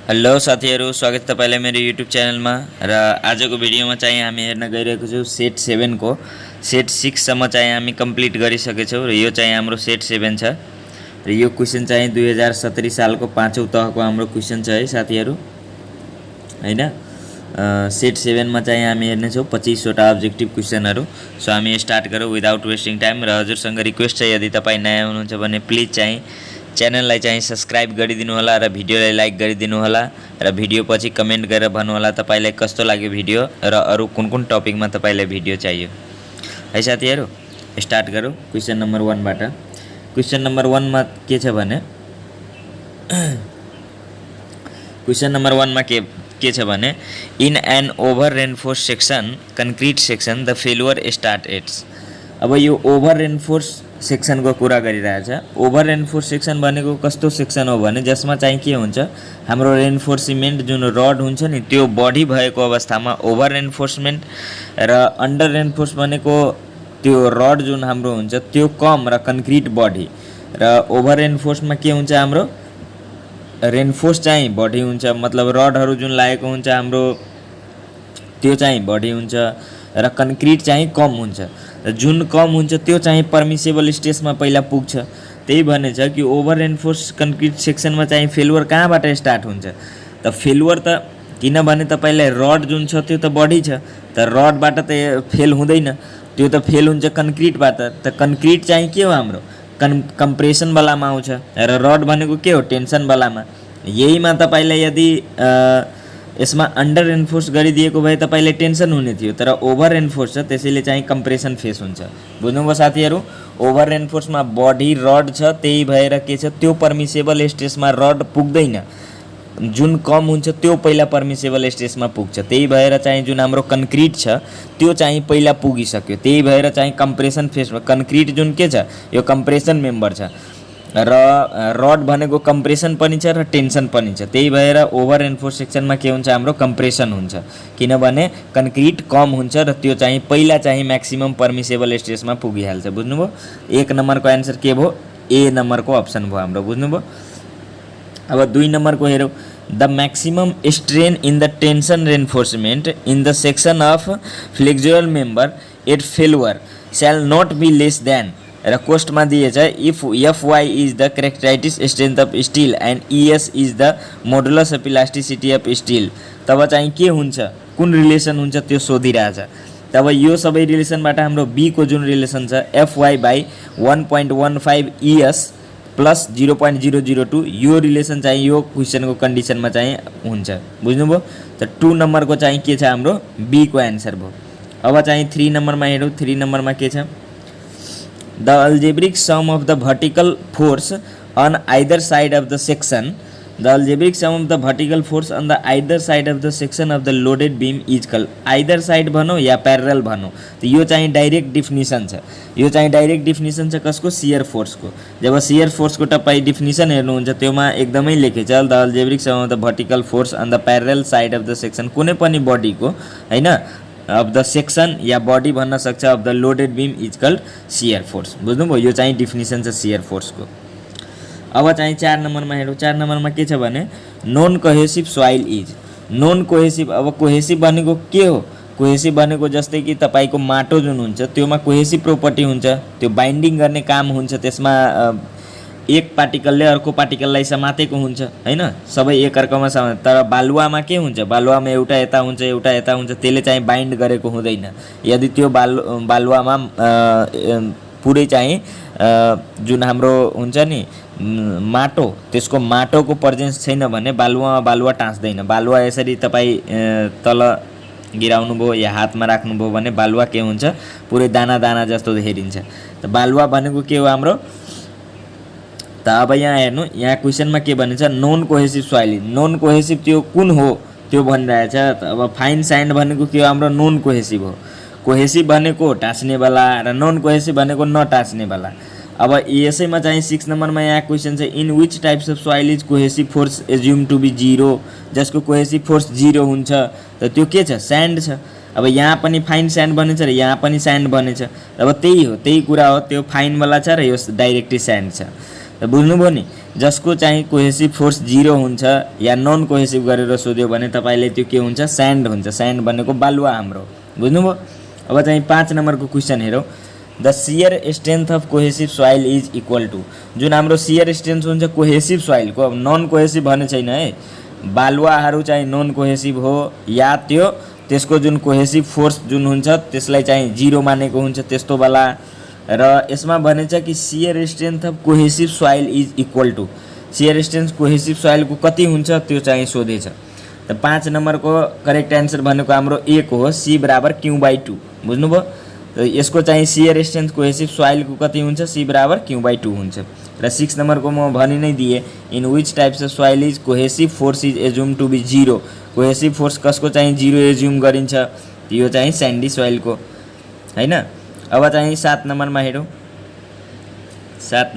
Hello साथीहरु, स्वागत छ तपाईलाई मेरो युट्युब च्यानलमा। र आजको भिडियोमा चाहिँ हामी हेर्न गइरहेको छौं सेट 7 को सेट 6 सम्म चाहिँ हामी कम्प्लिट गरिसकेछौं र यो चाहिँ हाम्रो सेट 7 छ र यो क्वेशन चाहिँ 2070 सालको पाँचौं तहको हाम्रो क्वेशन छ है साथीहरु, हैन। सेट 7 मा चाहिँ हामी हेर्ने छौं 25 वटा अब्जेक्टिभ क्वेशनहरु। सो हामी स्टार्ट गरौँ विदाउट वेस्टिङ टाइम। र हजुरसँग रिक्वेस्ट छ, यदि तपाई नयाँ हुनुहुन्छ भने प्लिज चाहिँ च्यानललाई चाहिँ सब्स्क्राइब गरिदिनु होला र भिडियोलाई लाइक गरिदिनु होला र भिडियो पछि कमेन्ट गरेर भन्नु होला तपाईलाई कस्तो लाग्यो भिडियो र अरु कुन कुन टपिकमा तपाईलाई भिडियो चाहियो है साथीहरु। स्टार्ट गरौँ क्वेशन नम्बर 1 बाट। क्वेशन नम्बर 1 मा के छ भने क्वेशन नम्बर 1 मा के छ भने in an over reinforced section concrete section the failure start at. अब यो ओभर रेनफोर्स सेक्सन को कुरा गरिरहेछ। ओभर रेनफोर्स सेक्सन भनेको कस्तो सेक्सन हो भने जसमा चाहिँ के हुन्छ, हाम्रो रेनफोर्समेन्ट जुन रड हुन्छ नि त्यो बढी भएको अवस्थामा ओभर रेनफोर्समेन्ट र अन्डर रेनफोर्स भनेको त्यो रड जुन हाम्रो हुन्छ त्यो कम र कंक्रीट बढी। र ओभर रेनफोर्समा के हुन्छ, हाम्रो रेनफोर्स चाहिँ बढी हुन्छ, मतलब रडहरु जुन लागेको हुन्छ हाम्रो त्यो चाहिँ बढी हुन्छ र कंक्रीट चाहिँ कम हुन्छ। जुन कम हुन्छ त्यो चाहिँ परमिसेबल स्टेजमा पहिला पुग्छ। त्यही भनेछ कि ओभर रेनफोर्स कंक्रीट सेक्सनमा चाहिँ फेलुअर कहाँबाट स्टार्ट हुन्छ त फेलुअर त, किनभने तपाईलाई रड जुन छ त्यो त बढी छ, त रडबाट त फेल हुँदैन, त्यो त फेल हुन्छ कंक्रीटबाट। त कंक्रीट चाहिँ के हो, हाम्रो कम्प्रेसन वालामा आउँछ र रड भनेको के हो, टेन्सन वालामा। यहीमा तपाईलाई यदि यसमा अन्डर रेनफोर्स गरिदिएको भए तपाईलाई टेन्सन हुने थियो, तर ओभर रेनफोर्स छ त्यसैले चाहिँ कम्प्रेसन फेस हुन्छ। बुझ्नुभयो साथीहरु। ओभर रेनफोर्समा बढी रड छ, त्यही भएर के छ, त्यो परमिसेबल स्टेजमा रड पुग्दैन, जुन कम हुन्छ त्यो पहिला परमिसेबल स्टेजमा पुग्छ। त्यही भएर चाहिँ जुन हाम्रो कंक्रीट छ त्यो चाहिँ पहिला पुगिसक्यो, त्यही भएर चाहिँ कम्प्रेसन फेसमा कंक्रीट जुन के छ यो कम्प्रेसन मेम्बर छ र रड भनेको कम्प्रेसन पनि छ र टेन्सन पनि छ। त्यही भएर ओभर रेनफोर्स सेक्सनमा के हुन्छ, हाम्रो कम्प्रेसन हुन्छ, किनभने कंक्रीट कम हुन्छ र त्यो चाहिँ पहिला चाहिँ म्याक्सिमम परमिसेबल स्टेजमा पुगिहाल्छ। बुझ्नुभयो। 1 नम्बरको आन्सर के भयो, ए नम्बरको अप्सन भयो हाम्रो। बुझ्नुभयो। अब 2 नम्बरको हेरौँ। The maximum strain in the tension reinforcement in the section of flexural member at failure shall not be less than, र कोष्टमा दिएछ if F Y is the characteristic strength of steel and E S is the modulus of elasticity of steel. तब चाहिँ के हुन्छ, कुन relation हुन्छ त्यो सोधिरहेछ। तब यो सबै रिलेसनबाट हाम्रो बी को जुन रिलेसन छ एफवाई बाई 1.15 ईएस प्लस 0.002, यो रिलेसन चाहिँ यो क्वेशनको कन्डिसनमा चाहिँ हुन्छ। बुझ्नुभयो। त 2 नम्बरको चाहिँ के छ, हाम्रो बी को आन्सर भयो। अब चाहिँ 3 नम्बरमा हेरौँ। 3 नम्बरमा के छ, the algebraic sum of the vertical force on either side of the section, the algebraic sum of the vertical force on the either side of the section of the loaded beam is equal। either side भनौँ या parallel भनौँ, तो यो चाहिँ direct डिफिनिसन छ। यो चाहिँ direct डिफिनिसन छ कसको, शियर फोर्सको। जब शियर फोर्सको तपाईँ डिफिनिसन हेर्नुहुन्छ त्योमा एकदमै लेखेछ the algebraic sum of the vertical force on the parallel side of the section, कुनै पनि बडीको हैन अफ द सेक्सन या बडी भन्न सक्छ of the loaded beam is called shear force. बुझ्नुभयो। यो चाहिँ डिफिनिसन छ शियर फोर्सको। अब चाहिँ 4 नम्बरमा हेरौँ। 4 नम्बरमा के छ भने non cohesive soil is. Non cohesive, अब कोहेसिभ भनेको के हो, कोहेसिभ भनेको जस्तै कि तपाईको माटो जुन हुन्छ त्योमा कोहेसिभ प्रोपर्टी हुन्छ, त्यो बाइन्डिङ गर्ने काम हुन्छ, त्यसमा एक पार्टिकलले अर्को पार्टिकललाई समातेको हुन्छ हैन, सबै एकअर्कामा समाते। तर बालुवामा के हुन्छ, बालुवामा एउटा यता हुन्छ एउटा यता हुन्छ, त्यसले चाहिँ बाइन्ड गरेको हुँदैन। यदि त्यो बालुवामा पुरै चाहिँ जुन हाम्रो हुन्छ नि माटो, त्यसको माटोको प्रेजेन्स छैन भने बालुवामा बालुवा टाँस्दैन। बालुवा यसरी तपाईँ तल गिराउनु भयो या हातमा राख्नुभयो भने बालुवा के हुन्छ, पुरै दाना दाना जस्तो देखिन्छ। त बालुवा भनेको के हो हाम्रो। त अब यहाँ हेर्नु, यहाँ क्वेशनमा के भनिन्छ, non cohesive soil. Non cohesive त्यो कुन हो त्यो भनिरहेछ। अब फाइन स्यान्ड भनेको के हो, हाम्रो नॉन कोहेसिभ हो। कोहेसिभ भनेको टाँस्नेवाला र नॉन कोहेसिभ भनेको नटाँस्नेवाला। अब यसैमा चाहिँ 6 नम्बरमा यहाँ क्वेशन छ in which types of soil is cohesive force assume to be 0, जसको कोहेसिभ फोर्स 0 हुन्छ। त त्यो के छ, स्यान्ड छ। अब यहाँ पनि फाइन स्यान्ड बनेछ र यहाँ पनि स्यान्ड बनेछ। अब त्यही हो, त्यही कुरा हो, त्यो फाइनवाला छ र यो डाइरेक्टली स्यान्ड छ। बुझ्नुभयो नि। जसको चाहिँ कोहेसिभ फोर्स 0 हुन्छ या नन कोहेसिभ गरेर सोध्यो भने तपाईले त्यो के हुन्छ, स्यान्ड हुन्छ। स्यान्ड भनेको बालुवा हाम्रो, बुझ्नुभयो। अब चाहिँ 5 नम्बरको क्वेसन हेरौँ। The shear strength of cohesive soil is equal to, जुन हाम्रो सियर स्ट्रेन्थ हुन्छ कोहेसिभ सोइलको, अब नन कोहेसिभ भने छैन है, बालुवाहरू चाहिँ नन कोहेसिभ हो या त्यसको जुन कोहेसिभ फोर्स जुन हुन्छ त्यसलाई चाहिँ 0 मानेको हुन्छ त्यस्तो वाला। र यसमा भनेछ कि shear strength of cohesive soil is equal to, shear strength cohesive सोइलको कति हुन्छ त्यो चाहिँ सोधेछ। त 5 नम्बरको करेक्ट एन्सर भनेको हाम्रो 1 हो, C बराबर Q/2, बुझ्नुभयो। त यसको चाहिँ सियर स्ट्रेन्थ कोहेसिभ सोइलको कति हुन्छ, C बराबर Q/2 हुन्छ। र 6 नम्बरको म भनि नै दिएँ, in which types of soil is cohesive force is assume to be 0, cohesive force कसको चाहिँ 0 एज्युम गरिन्छ, यो चाहिँ स्यान्डी सोइलको, हैन। अब चाहिँ 7 नम्बरमा हेरौँ। 7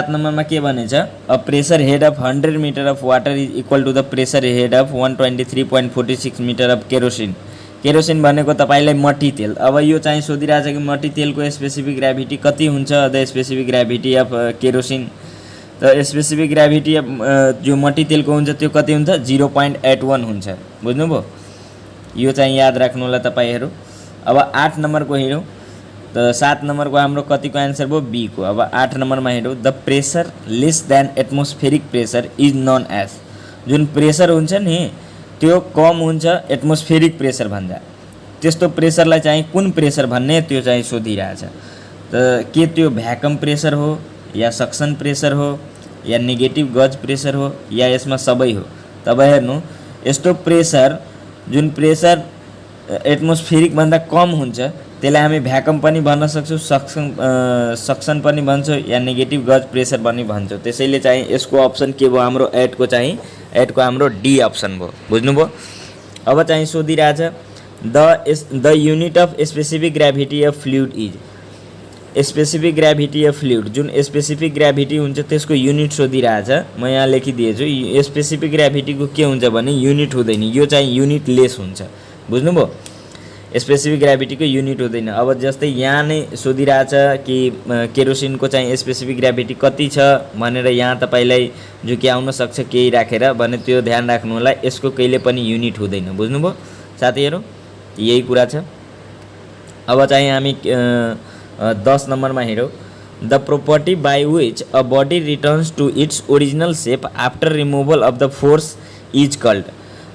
नम्बरमा के भनेछ, a pressure head of 100 metre of water is equal to the pressure head of 123.46 metre of kerosene. Kerosene भनेको तपाईलाई मट्टी तेल। अब यो चाहिँ सोधिरहेछ कि मट्टी तेलको स्पेसिफिक ग्राभिटी कति हुन्छ, the specific gravity of kerosene. त स्पेसिफिक ग्राभिटी अफ जो मट्टी तेलको हुन्छ त्यो कति हुन्छ, 0.81 हुन्छ, बुझ्नुभयो। यो चाहिँ याद राख्नु होला तपाईहरु। अब 8 नम्बरको हेरौँ। त 7 नम्बरको हाम्रो कतिको एन्सर भयो, बी को। अब 8 नम्बरमा हेरौँ। The pressure less than atmospheric pressure is known as, जुन प्रेसर हुन्छ नि त्यो कम हुन्छ एटमोस्फेरिक प्रेसर भन्दा, त्यस्तो प्रेसरलाई चाहिँ कुन प्रेसर भन्ने त्यो चाहिँ सोधिरहेछ। त के त्यो भ्याकम प्रेसर हो या सक्सन प्रेसर हो या नेगेटिभ गज प्रेसर हो या यसमा सबै हो। तब हेर्नु, यस्तो प्रेसर जुन प्रेसर एटमोस्फेरिक भन्दा कम हुन्छ त्यसलाई हामी भ्याकम पनि भन्न सक्छौँ, सक्सन पनि भन्छौँ या नेगेटिभ गज प्रेसर पनि भन्छौँ। त्यसैले चाहिँ यसको अप्सन के भयो हाम्रो, 8 को हाम्रो डी अप्सन भयो, बुझ्नुभयो। अब चाहिँ सोधिरहेछ, the unit of specific gravity of fluid is, specific gravity of fluid, जुन स्पेसिफिक ग्राभिटी हुन्छ त्यसको युनिट सोधिरहेछ। म यहाँ लेखिदिएछु, स्पेसिफिक ग्राभिटीको के हुन्छ भने युनिट हुँदैन, यो चाहिँ युनिट लेस हुन्छ, बुझ्नुभयो। स्पेसिफिक ग्राभिटीको युनिट हुँदैन। अब जस्तै यहाँ नै सोधिरहेछ कि केरोसिनको चाहिँ स्पेसिफिक ग्राभिटी कति छ भनेर यहाँ तपाईलाई झुक्याउन सक्छ केही राखेर भने त्यो ध्यान राख्नु होला, यसको कहिले पनि युनिट हुँदैन, बुझ्नुभयो साथीहरु, यही कुरा छ। अब चाहिँ हामी 10 नम्बरमा हेरौँ। The property by which a body returns to its original shape after removal of the force is called.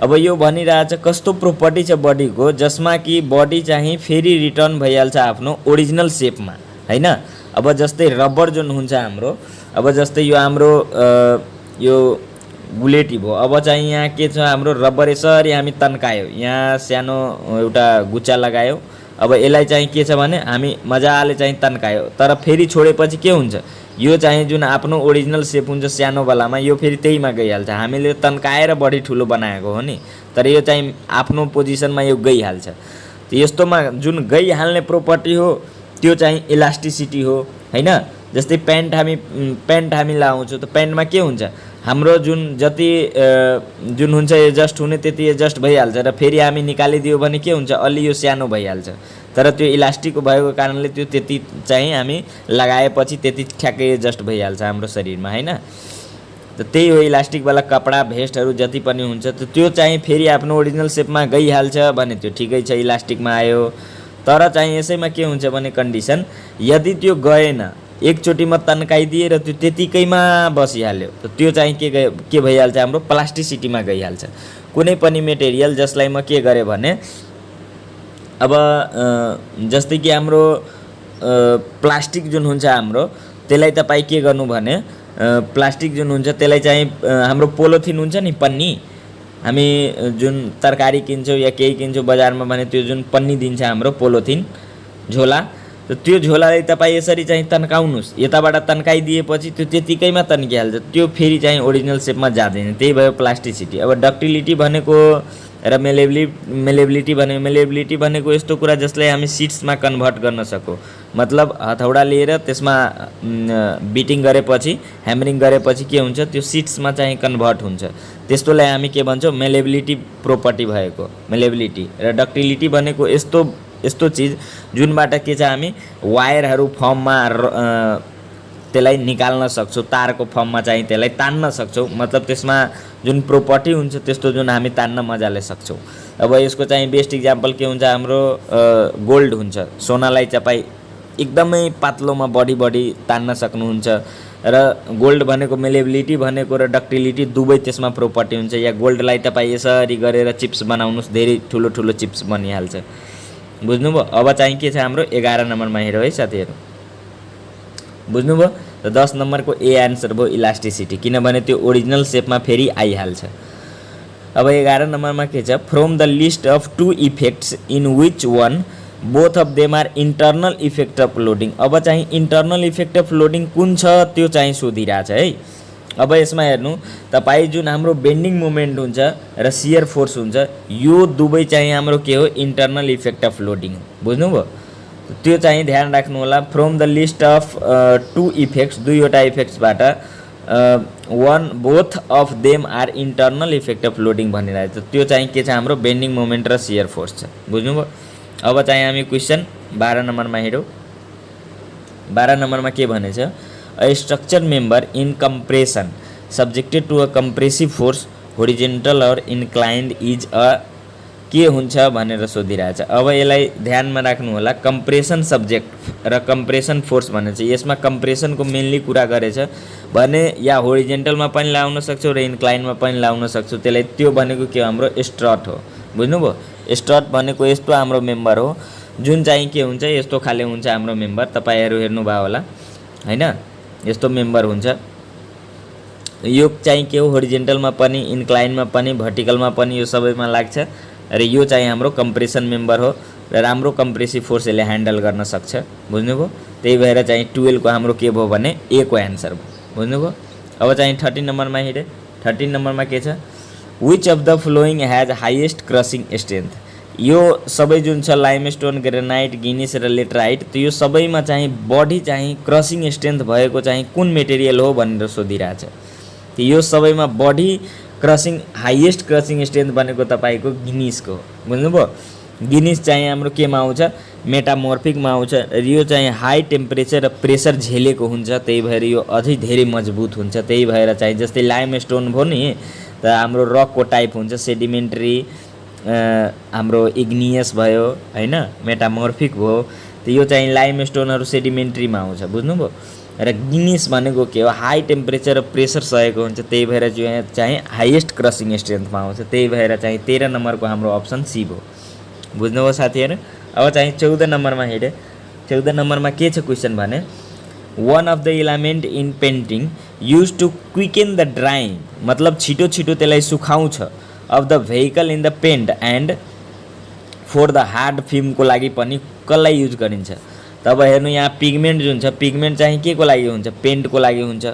अब यो भनिरहेछ कस्तो प्रोपर्टी छ बडीको जसमा कि बडी चाहिँ फेरि रिटर्न भइहाल्छ आफ्नो ओरिजिनल सेपमा, हैन। अब जस्तै रबर जुन हुन्छ हाम्रो, अब जस्तै यो हाम्रो यो गुलेटी भयो। अब चाहिँ यहाँ के छ हाम्रो रबर, यसरी हामी तन्कायो, यहाँ सानो एउटा गुच्चा लगायो। अब यसलाई चाहिँ के छ भने हामी मजाले चाहिँ तन्कायो, तर फेरि छोडेपछि के हुन्छ, यो चाहिँ जुन आफ्नो ओरिजिनल सेप हुन्छ सानो वालामा यो फेरि त्यहीमा गइहाल्छ। हामीले तन्काएर बढी ठुलो बनाएको हो नि, तर यो चाहिँ आफ्नो पोजिसनमा यो गइहाल्छ। त यस्तोमा जुन गइहाल्ने प्रोपर्टी हो त्यो चाहिँ इलास्टिसिटी हो, हैन। जस्तै प्यान्ट हामी लाउँछौँ त प्यान्टमा के हुन्छ, हाम्रो जुन जति जुन हुन्छ एडजस्ट हुने त्यति एडजस्ट भइहाल्छ र फेरि हामी निकालिदियो भने के हुन्छ, अलि यो सानो भइहाल्छ। तर त्यो इलास्टिक भएको कारणले त्यो त्यति चाहिँ हामी लगाएपछि त्यति ठ्याक्कै एडजस्ट भइहाल्छ हाम्रो शरीरमा, हैन। त त्यही हो इलास्टिक वाला कपडा भेस्टहरू जति पनि हुन्छ त त्यो चाहिँ फेरि आफ्नो ओरिजिनल सेपमा गइहाल्छ भने त्यो ठिकै छ, इलास्टिकमा आयो। तर चाहिँ यसैमा के हुन्छ भने कन्डिसन, यदि त्यो गएन, एकचोटिमा तन्काइदिए र त्यो त्यतिकैमा बसिहाल्यो त त्यो चाहिँ के भइहाल्छ, हाम्रो प्लास्टिसिटीमा गइहाल्छ। कुनै पनि मेटेरियल जसलाई म के गरेँ भने, अब जस्तै कि हाम्रो प्लास्टिक जुन हुन्छ हाम्रो त्यसलाई तपाईँ के गर्नु भने, प्लास्टिक जुन हुन्छ त्यसलाई चाहिँ हाम्रो पोलोथिन हुन्छ नि, पन्नी, हामी जुन तरकारी किन्छौँ या केही किन्छौँ बजारमा भने त्यो जुन पन्नी दिन्छ हाम्रो पोलोथिन झोला, त त्यो झोलालाई तपाईँ यसरी चाहिँ तन्काउनुहोस्, यताबाट तन्काइदिएपछि त्यो त्यतिकैमा तन्किहाल्छ, त्यो फेरि चाहिँ ओरिजिनल सेपमा जाँदैन। त्यही भयो प्लास्टिसिटी। अब डक्टिलिटी भनेको र मेलेबिलिटी भनेको यस्तो कुरा जसलाई हामी सिट्समा कन्भर्ट गर्न सकौँ। मतलब हथौडा लिएर त्यसमा बिटिङ गरेपछि, ह्यामरिङ गरेपछि के हुन्छ, त्यो सिट्समा चाहिँ कन्भर्ट हुन्छ। त्यस्तोलाई हामी के भन्छौँ, मेलेबिलिटी प्रोपर्टी भएको मेलेबिलिटी। र डक्टिलिटी भनेको यस्तो चिज जुनबाट के छ, हामी वायरहरू फर्ममा त्यसलाई निकाल्न सक्छौँ, तारको फर्ममा चाहिँ त्यसलाई तान्न सक्छौँ। मतलब त्यसमा जुन प्रोपर्टी हुन्छ त्यस्तो जुन हामी तान्न मजाले सक्छौँ। अब यसको चाहिँ बेस्ट इक्जाम्पल के हुन्छ, हाम्रो गोल्ड हुन्छ। सोनालाई तपाईँ एकदमै पातलोमा बढी तान्न सक्नुहुन्छ र गोल्ड भनेको मेलेबिलिटी भनेको र डक्टिलिटी दुवै त्यसमा प्रोपर्टी हुन्छ। या गोल्डलाई तपाईँ यसरी गरेर चिप्स बनाउनुहोस्, धेरै ठुलो ठुलो चिप्स बनिहाल्छ। बुझ्नुभयो? अब चाहिँ के छ हाम्रो 11 नम्बरमा हेरौँ है साथीहरू, बुझ्नुभयो? त 10 नम्बरको ए एन्सर भयो इलास्टिसिटी, किनभने त्यो ओरिजिनल सेपमा फेरि आइहाल्छ। अब 11 नम्बरमा के छ, from the list of 2 effects in which one both of them are internal effect of loading. अब चाहिँ इन्टर्नल इफेक्ट अफ लोडिङ कुन छ त्यो चाहिँ सोधिरहेछ है। अब यसमा हेर्नु, तपाईँ जुन हाम्रो बेन्डिङ मोमेन्ट हुन्छ र सियर फोर्स हुन्छ, यो दुवै चाहिँ हाम्रो के हो, इन्टर्नल इफेक्ट अफ लोडिङ हो। बुझ्नुभयो? त्यो चाहिँ ध्यान राख्नु होला। From the list of 2 effects, दुईवटा इफेक्ट्सबाट both of them are internal effect of loading भनिरहेछ। त्यो चाहिँ के छ, हाम्रो बेन्डिङ मोमेन्ट र सियर फोर्स छ। बुझ्नुभयो? अब चाहिँ हामी क्वेसन 12 नम्बरमा हेरौँ। 12 नम्बरमा के भनेछ, a structure member in compression subjected to a compressive force horizontal और इन्क्लाइन्ड इज अ के हुन्छ भनेर सोधिरहेछ। अब यसलाई ध्यानमा राख्नु होला। कम्प्रेसन सब्जेक्ट र कम्प्रेसन फोर्स भनेछ, यसमा कम्प्रेसनको मेनली कुरा गरेछ भने या होरिजेन्टलमा पनि लाउन सक्छौँ र इन्क्लाइनमा पनि लाउन सक्छौँ। त्यसलाई त्यो भनेको के, हाम्रो स्ट्रट हो। बुझ्नुभयो? स्ट्रट भनेको यस्तो हाम्रो मेम्बर हो जुन चाहिँ के हुन्छ, यस्तो खाले हुन्छ हाम्रो मेम्बर। तपाईँहरू हेर्नुभयो होला हैन, यस्तो मेम्बर हुन्छ। यो चाहिँ के हो, होरिजेन्टलमा पनि, इन्क्लाइनमा पनि, भर्टिकलमा पनि, यो सबैमा लाग्छ र यो चाहिँ हाम्रो कम्प्रेसन मेम्बर हो र राम्रो कम्प्रेसिभ फोर्स यसले ह्यान्डल गर्न सक्छ। बुझ्नुभयो? त्यही भएर चाहिँ 12 को हाम्रो के भयो भने ए को एन्सर भयो। बुझ्नुभयो? अब चाहिँ 13 नम्बरमा हेरे। 13 नम्बरमा के छ, which of the following has highest crossing strength. यो सबै जुन छ लाइमस्टोन, ग्रेनाइट, गिनिस र लेटराइट, त यो सबैमा चाहिँ बढी चाहिँ क्रसिङ स्ट्रेन्थ भएको चाहिँ कुन मेटेरियल हो भनेर सोधिरहेछ। त यो सबैमा बढी क्रसिङ, हाइएस्ट क्रसिङ स्ट्रेन्थ भनेको तपाईँको गिनिसको। बुझ्नुभयो? गिनिस चाहिँ हाम्रो केमा आउँछ, मेटामोर्फिकमा आउँछ र यो चाहिँ हाई टेम्परेचर र प्रेसर झेलेको हुन्छ। त्यही भएर यो अझै धेरै मजबुत हुन्छ। त्यही भएर चाहिँ जस्तै लाइमस्टोन भयो नि, त हाम्रो रकको टाइप हुन्छ, सेडिमेन्ट्री, हाम्रो इग्नियस भयो हैन, मेटामोर्फिक भयो। त यो चाहिँ लाइमस्टोनहरू सेडिमेन्ट्रीमा आउँछ। बुझ्नुभयो? र गिनिस भनेको के हो, हाई टेम्परेचर र प्रेसर सहेको हुन्छ। त्यही भएर चाहिँ हाइएस्ट क्रसिङ स्ट्रेन्थमा आउँछ। त्यही भएर चाहिँ 13 नम्बरको हाम्रो अप्सन सी भयो। बुझ्नुभयो साथीहरू? अब चाहिँ 14 नम्बरमा हेरे। 14 नम्बरमा के छ क्वेसन भने, one of the element in painting use to quicken the drying, मतलब छिटो छिटो त्यसलाई सुखाउँछ, of the vehicle in the paint and for the hard फिल्मको लागि पनि कसलाई युज गरिन्छ। तब हेर्नु, यहाँ पिगमेन्ट जुन छ, पिगमेन्ट चाहिँ के को लागि हुन्छ, पेन्टको लागि हुन्छ।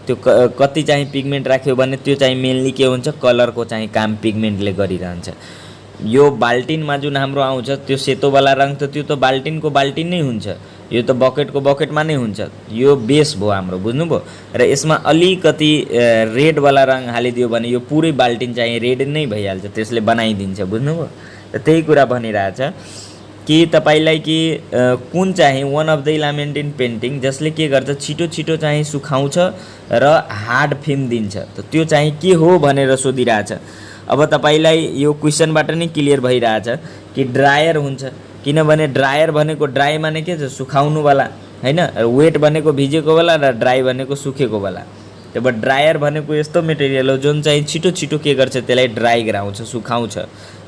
त्यो कति चाहिँ पिगमेन्ट राख्यो भने त्यो चाहिँ मेनली के हुन्छ, कलरको चाहिँ काम पिगमेन्टले गरिरहन्छ। यो बाल्टिनमा जुन हाम्रो आउँछ त्यो सेतोवाला रङ, त त्यो त बाल्टिनको बाल्टिन नै हुन्छ, यो त बकेटको बकेटमा नै हुन्छ। यो बेस भयो हाम्रो। बुझ्नुभयो? र यसमा अलिकति रेडवाला रङ हालिदियो भने यो पुरै बाल्टिन चाहिँ रेड नै भइहाल्छ, त्यसले बनाइदिन्छ। बुझ्नुभयो? र त्यही कुरा भनिरहेछ कि तपाईँलाई कि कुन चाहिँ one of the element in painting जसले के गर्छ, छिटो छिटो चाहिँ सुखाउँछ र हार्ड फिल्म दिन्छ। त त्यो चाहिँ के हो भनेर सोधिरहेछ। अब तपाईँलाई यो क्वेसनबाट नै क्लियर भइरहेछ कि ड्रायर हुन्छ, किनभने ड्रायर भनेको ड्राई माने के छ, सुखाउनुवाला हैन, वेट भनेको भिजेको वाला र ड्राई भनेको सुकेको वाला। तब ड्रायर भनेको यस्तो मेटेरियल हो जुन चाहिँ छिटो छिटो के गर्छ, त्यसलाई ड्राई गराउँछ, सुखाउँछ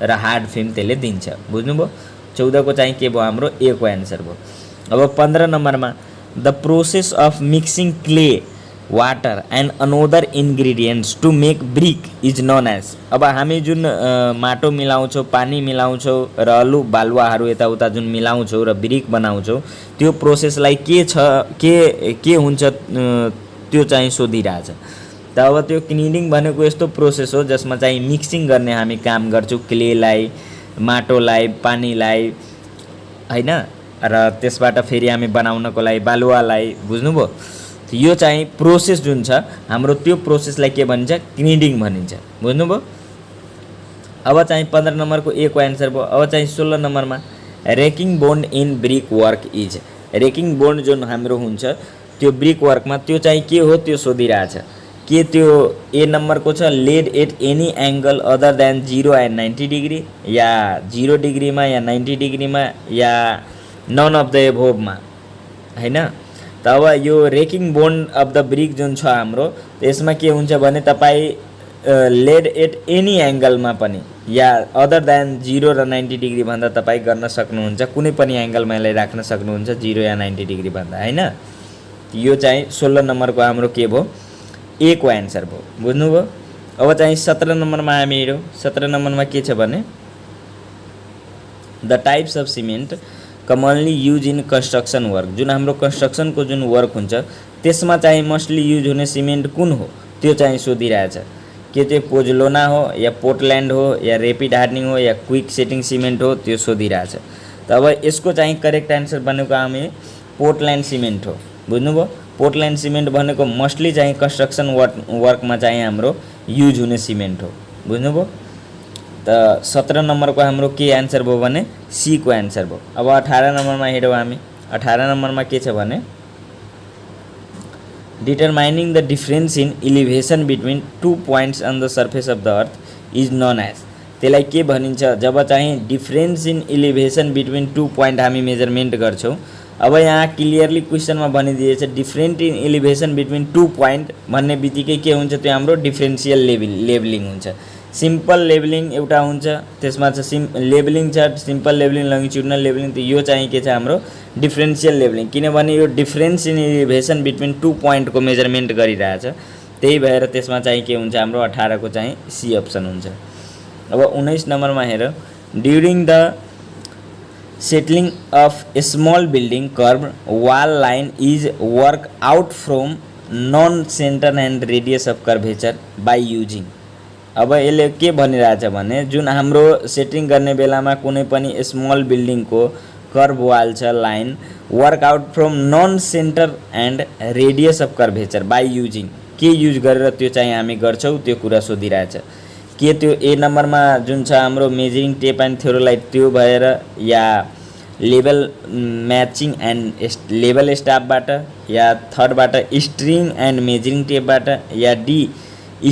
र हार्ड फिल्म त्यसले दिन्छ। बुझ्नुभयो? 14 को चाहिँ के भयो, हाम्रो ए को एन्सर भयो। अब 15 नम्बरमा, the process of mixing clay, water and another ingredients to make brick is known as. अब हामी जुन माटो मिलाउँछौँ, पानी मिलाउँछौँ र अलु बालुवाहरू यताउता जुन मिलाउँछौँ र ब्रिक बनाउँछौँ, त्यो प्रोसेसलाई के छ, के हुन्छ त्यो चाहिँ सोधिरहेछ। त अब त्यो क्लिनिङ भनेको यस्तो प्रोसेस हो जसमा चाहिँ मिक्सिङ गर्ने हामी काम गर्छौँ, क्लेलाई, माटोलाई, पानीलाई हैन, र त्यसबाट फेरि हामी बनाउनको लागि बालुवालाई। बुझ्नुभयो? यो चाहिँ प्रोसेस जुन छ हाम्रो, त्यो प्रोसेसलाई के भनिन्छ, क्लिनिङ भनिन्छ। बुझ्नुभयो? अब चाहिँ 15 नम्बरको ए को एन्सर भयो। अब चाहिँ 16 नम्बरमा, raking bond in brick work is. Raking bond जुन हाम्रो हुन्छ त्यो ब्रिक वर्कमा त्यो चाहिँ के हो त्यो सोधिरहेछ। के त्यो ए नम्बरको छ laid at any angle other than 0 and 90 degree, या 0 डिग्रीमा या 90 डिग्रीमा या नन अफ द एभोभमा हैन। त अब यो raking bond of the brick जुन छ हाम्रो त्यसमा के हुन्छ भने तपाईँ लेड एट एनी एङ्गलमा पनि या अदर देन 0 र 90 डिग्री भन्दा तपाईँ गर्न सक्नुहुन्छ, कुनै पनि एङ्गलमा यसलाई राख्न सक्नुहुन्छ 0 या 90 डिग्री भन्दा हैन। यो चाहिँ 16 नम्बरको हाम्रो के भयो ए को एन्सर भयो, बुझ्नुभयो। अब चाहिँ 17 नम्बरमा हामी हेरौँ। 17 नम्बरमा के छ भने the types of cement commonly use in construction work, जुन हाम्रो कन्स्ट्रक्सनको जुन वर्क हुन्छ त्यसमा चाहिँ मोस्टली युज हुने सिमेन्ट कुन हो त्यो चाहिँ सोधिरहेछ। के त्यो पोजलोना हो या पोर्टल्यान्ड हो या रेपिड हार्डनिङ हो या क्विक सेटिङ सिमेन्ट हो त्यो सोधिरहेछ। त अब यसको चाहिँ करेक्ट एन्सर भनेको हामी पोर्टल्यान्ड सिमेन्ट हो, बुझ्नुभयो। पोर्टल्यान्ड सिमेन्ट भनेको मोस्टली चाहिँ कन्स्ट्रक्सन वर्कमा चाहिँ हाम्रो युज हुने सिमेन्ट हो, बुझ्नुभयो। त 17 नम्बरको हाम्रो के एन्सर भयो भने सी को एन्सर भयो। अब 18 नम्बरमा हेरौँ हामी। 18 नम्बरमा के छ भने determining the difference in elevation between 2 points on the surface of the earth is known as, त्यसलाई के भनिन्छ जब चाहिँ difference in elevation between 2 point हामी मेजरमेन्ट गर्छौँ। अब यहाँ क्लियरली क्वेसनमा भनिदिएछ different in elevation between 2 point भन्ने बित्तिकै के हुन्छ त्यो हाम्रो डिफरेन्सियल लेभलिङ हुन्छ। सिम्पल लेभलिङ एउटा हुन्छ, त्यसमा छ लेभलिङ छ सिम्पल लेभलिङ, लङ्गिट्युडनल लेभलिङ। त यो चाहिँ के छ हाम्रो डिफरेन्सियल लेभलिङ, किनभने यो difference in elevation between 2 पोइन्टको measurement गरिरहेछ, त्यही भएर त्यसमा चाहिँ के हुन्छ हाम्रो 18 को चाहिँ सी अप्सन हुन्छ। अब 19 नम्बरमा हेर during the settling of a small building curve wall line is work out from non center and radius of curvature by using। अब यसले के भनिरहेछ भने जुन हाम्रो सेटिङ गर्ने बेलामा कुनै पनि स्मल बिल्डिङको कर्भ वाल छ line work out from non centre and radius of curvature by using, के युज गरेर त्यो चाहिँ हामी गर्छौँ त्यो कुरा सोधिरहेछ। के त्यो ए नम्बरमा जुन छ हाम्रो मेजरिङ टेप एन्ड थ्योरोलाइट त्यो भएर, या लेभल म्याचिङ एन्ड लेभल स्टाफबाट, या थर्डबाट स्ट्रिङ एन्ड मेजरिङ टेपबाट, या डी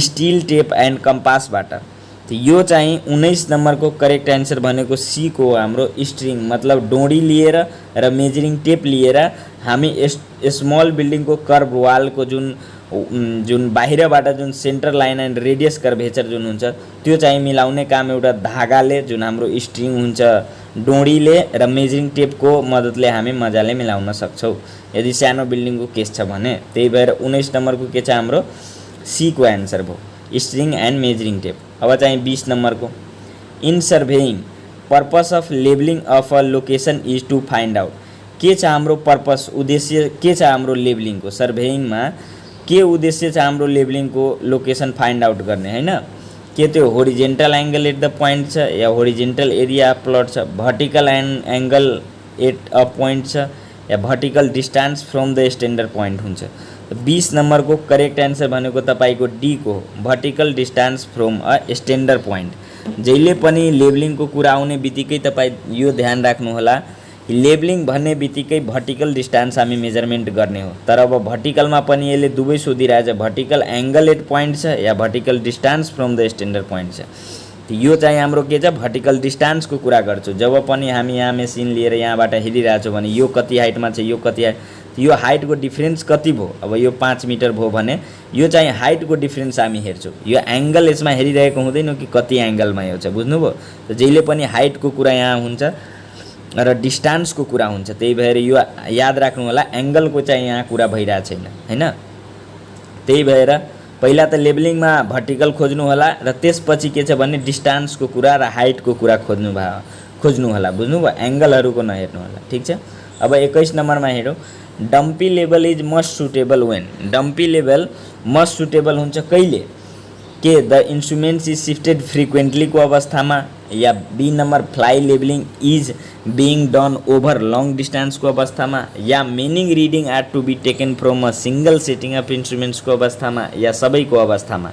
स्टिल टेप एन्ड कम्पासबाट। त यो चाहिँ 19 नम्बरको करेक्ट एन्सर भनेको सी को हाम्रो स्ट्रिङ, मतलब डोरी लिएर र मेजरिङ टेप लिएर हामी स्मल बिल्डिङको कर्भ वालको जुन बाहिरबाट जुन centre line and radius curvature जुन हुन्छ त्यो चाहिँ मिलाउने काम एउटा धागाले जुन हाम्रो स्ट्रिङ हुन्छ डोरीले र मेजरिङ टेपको मद्दतले हामी मजाले मिलाउन सक्छौँ यदि सानो बिल्डिङको केस छ भने। त्यही भएर 19 नम्बरको के छ हाम्रो सी को एन्सर भयो स्ट्रिङ एन्ड मेजरिङ टेप। अब चाहिँ 20 नम्बरको इन सर्भेइङ पर्पस अफ लेबलिङ of a location is to find out, के छ हाम्रो पर्पस उद्देश्य के छ हाम्रो लेबलिङको सर्भेइङमा के उद्देश्य छ हाम्रो लेबलिङको लोकेसन फाइन्ड आउट गर्ने हैन। के त्यो horizontal angle at the point छ या होरिजेन्टल एरिया प्लट छ, vertical angle at a point छ या vertical distance from the standard point हुन्छ। 20 नम्बरको करेक्ट एन्सर भनेको तपाईको डी को vertical distance from a standard point. जहिले पनि लेबलिङको कुरा आउने बित्तिकै तपाईँ यो ध्यान राख्नु होला लेबलिङ भन्ने बित्तिकै भर्टिकल डिस्टेन्स हामी मेजरमेन्ट गर्ने हो। तर अब भर्टिकलमा पनि यसले दुवै सोधिरहेछ भर्टिकल एङ्गल एट पोइन्ट छ या vertical distance from the standard point छ। यो चाहिँ हाम्रो के छ भर्टिकल डिस्टेन्सको कुरा गर्छु। जब पनि हामी यहाँ मेसिन लिएर यहाँबाट हेरिरहेछौँ भने यो कति हाइटमा छ यो कति यो हाइटको डिफरेन्स कति भयो, अब यो 5 मिटर भयो भने यो चाहिँ हाइटको डिफरेन्स हामी हेर्छौँ, यो एङ्गल यसमा हेरिरहेको हुँदैन कि कति एङ्गलमा यो छ, बुझ्नुभयो। त जहिले पनि हाइटको कुरा यहाँ हुन्छ र डिस्टेन्सको कुरा हुन्छ, त्यही भएर यो याद राख्नु होला एङ्गलको चाहिँ यहाँ कुरा भइरहेको छैन हैन। त्यही भएर पहिला त लेबलिङमा भर्टिकल खोज्नु होला र त्यसपछि के छ भने डिस्टेन्सको कुरा र हाइटको कुरा खोज्नु होला, बुझ्नुभयो, एङ्गलहरूको नहेर्नु होला, ठिक छ। अब 21 नम्बरमा हेरौँ dumpy level is must suitable when, dumpy level must suitable हुन्छ कहिले, के द इन्स्ट्रुमेन्ट्स इज सिफ्टेड फ्रिक्वेन्टलीको अवस्थामा, या बी नम्बर फ्लाइ लेबलिङ is being done over long डिस्टेन्सको अवस्थामा, या meaning reading are to be taken from a single setting of इन्स्ट्रुमेन्ट्सको अवस्थामा, या सबैको अवस्थामा।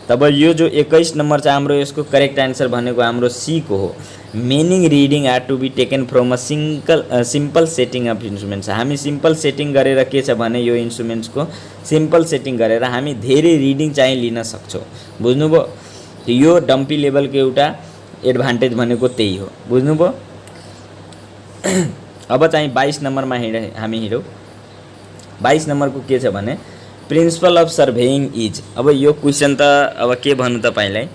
तब यो जो 21 नंबर छ हाम्रो यसको करेक्ट आन्सर भनेको हाम्रो सी को हो। Meaning reading are to be taken from a simple setting of instruments. हामी सिम्पल सेटिङ गरेर के छ भने यो इन्स्ट्रुमेन्ट्सको सिम्पल सेटिङ गरेर हामी धेरै रिडिङ चाहिँ लिन सक्छौँ। बुझ्नुभयो? यो डम्पी लेभलको एउटा एडभान्टेज भनेको त्यही हो। बुझ्नुभयो? अब चाहिँ 22 नम्बरमा हामी हिँडौँ। 22 नम्बरको के छ भने प्रिन्सिपल अफ सर्भेइङ इज। अब यो क्वेसन त अब के भन्नु तपाईलाई,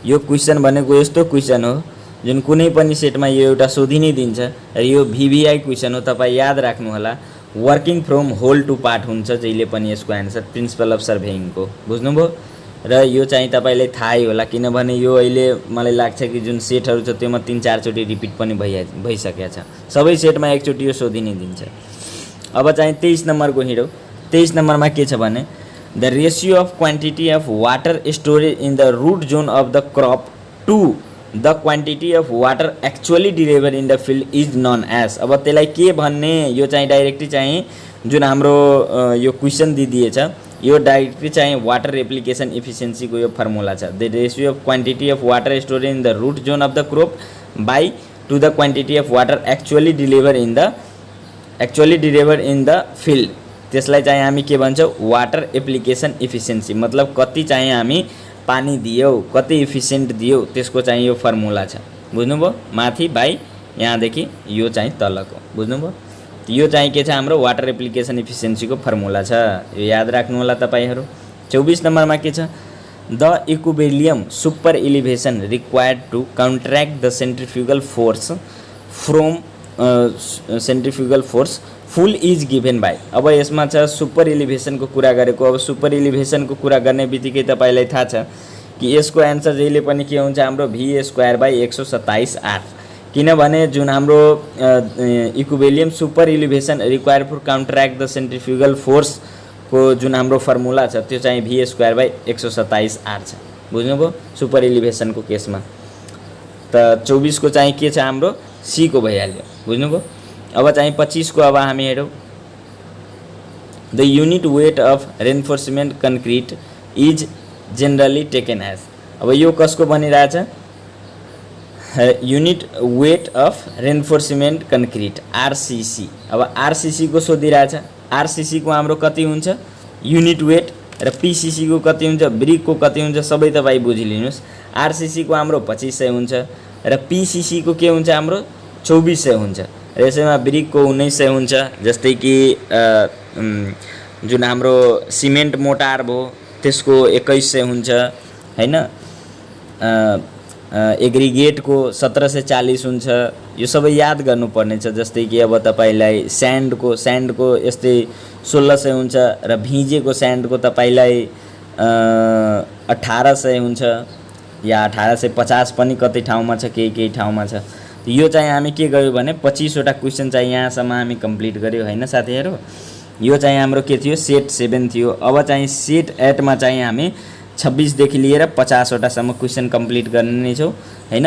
यो क्वेसन भनेको यस्तो क्वेसन हो जुन कुनै पनि सेटमा यो एउटा सोधिनै दिन्छ र यो भिभिआई क्वेसन हो। तपाईँ याद राख्नु होला, working from whole to part हुन्छ जहिले पनि यसको आन्सर प्रिन्सिपल अफ सर्भेइङको। बुझ्नुभयो? र यो चाहिँ तपाईलाई थाहै होला, किनभने यो अहिले मलाई लाग्छ कि जुन सेटहरू छ त्योमा 3-4 चोटि रिपिट पनि भइसकेको छ। सबै सेटमा एकचोटि यो सोधिनै दिन्छ। अब चाहिँ 23 नम्बरको हिँडौँ। 23 नम्बरमा के छ भने the ratio of quantity of water storage in the root zone of the crop to the quantity of water actually deliver in the field is known as. अब त्यसलाई के भन्ने, यो चाहिँ डाइरेक्टली चाहिँ जुन हाम्रो यो क्वेसन दिदिएछ यो डाइरेक्टली चाहिँ वाटर एप्लिकेसन इफिसियन्सीको यो फर्मुला छ। The ratio of quantity of water storage in the root zone of the crop by to the quantity of water actually deliver in the field. त्यसलाई चाहिँ हामी के भन्छौँ, वाटर एप्लिकेसन इफिसियन्सी, मतलब कति चाहिँ हामी पानी दियौ, कति इफिसियन्ट दियौ, त्यसको चाहिँ यो फर्मुला छ। बुझ्नुभयो? माथि बाई यहाँदेखि यो चाहिँ तलको। बुझ्नुभयो? यो चाहिँ के छ हाम्रो वाटर एप्लिकेसन इफिसियन्सीको फर्मुला छ। यो याद राख्नु होला तपाईहरू। 24 नम्बरमा के छ the equilibrium super elevation required to counteract the centrifugal force from centrifugal force full is given by. अब यसमा छ सुपर एलिभेसनको कुरा गरेको। अब सुपर एलिभेसनको कुरा गर्ने बित्तिकै तपाईलाई थाहा छ कि यसको एन्सर जहिले पनि के हुन्छ हाम्रो v²/127r। किनभने जुन हाम्रो equilibrium super elevation required for counteract the centrifugal फोर्सको जुन हाम्रो फर्मुला छ त्यो चाहिँ v²/127r छ। बुझ्नुभयो? सुपर एलिभेसनको केसमा त 24 को चाहिँ के छ हाम्रो सी को भइहाल्यो। बुझ्नुभयो? अब चाहिँ 25 को अब हामी हेरौँ। The unit weight of reinforcement concrete is generally taken as. अब यो कसको बनिरहेछ, unit weight of reinforcement concrete RCC. अब आरसीसी को सोधिरहेछ। आरसीसी को हाम्रो कति हुन्छ युनिट वेट र पीसीसी को कति हुन्छ, ब्रिक को कति हुन्छ, सबै तपाईँ बुझिलिनुस्। आरसीसी को हाम्रो 2500 हुन्छ र पीसीसी को के हुन्छ हाम्रो 2400 हुन्छ र यसैमा ब्रिक को 1900 हुन्छ। जस्तै कि जुन हाम्रो सिमेन्ट मोटार भयो त्यसको 2100 हुन्छ हैन। एग्रिगेट को 1740 हुन्छ। यो सबै याद गर्नुपर्ने छ। जस्तै कि अब तपाईलाई स्यान्ड को यस्तै 1600 हुन्छ र भिजेको स्यान्ड को तपाईलाई 1800 हुन्छ या 1850 पनि कतै ठाउँमा छ, केही ठाउँमा छ। यो चाहिँ हामी के गर्यो भने 25 वटा क्वेसन चाहिँ यहाँसम्म हामी कम्प्लिट गर्यो हैन साथीहरु। यो चाहिँ हाम्रो के थियो सेट 7 थियो। अब चाहिँ सेट 8 मा चाहिँ हामी 26 देखि लिएर 50 वटासम्म क्वेसन कम्प्लिट गर्ने नै छौं हैन।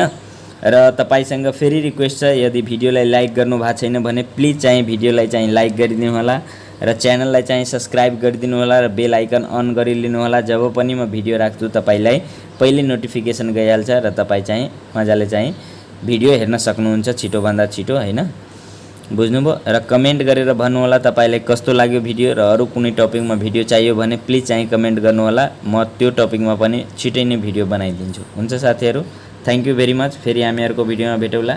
र तपाईसँग फेरि रिक्वेस्ट छ, यदि भिडियोलाई लाइक गर्नु भएको छैन भने प्लिज चाहिँ भिडियोलाई चाहिँ लाइक गरिदिनु होला र च्यानललाई चाहिँ सब्स्क्राइब गरिदिनु होला र बेल आइकन अन गरिलिनु होला। जब पनि म भिडियो राख्छु तपाईलाई पहिले नोटिफिकेसन गइहाल्छ र तपाई चाहिँ मजाले चाहिँ भिडियो हेर्न सक्नुहुन्छ छिटो भन्दा छिटो हैन। बुझ्नुभयो? र कमेन्ट गरेर भन्नु होला तपाईलाई कस्तो लाग्यो भिडियो र अरु कुनै टपिकमा भिडियो चाहियो भने प्लिज चाहिँ कमेन्ट गर्नु होला। म त्यो टपिकमा पनि छिटै नै भिडियो बनाइदिन्छु। हुन्छ साथीहरु, थ्यांक यू भेरी मच। फेरि हामी अर्को भिडियोमा भेटौँला।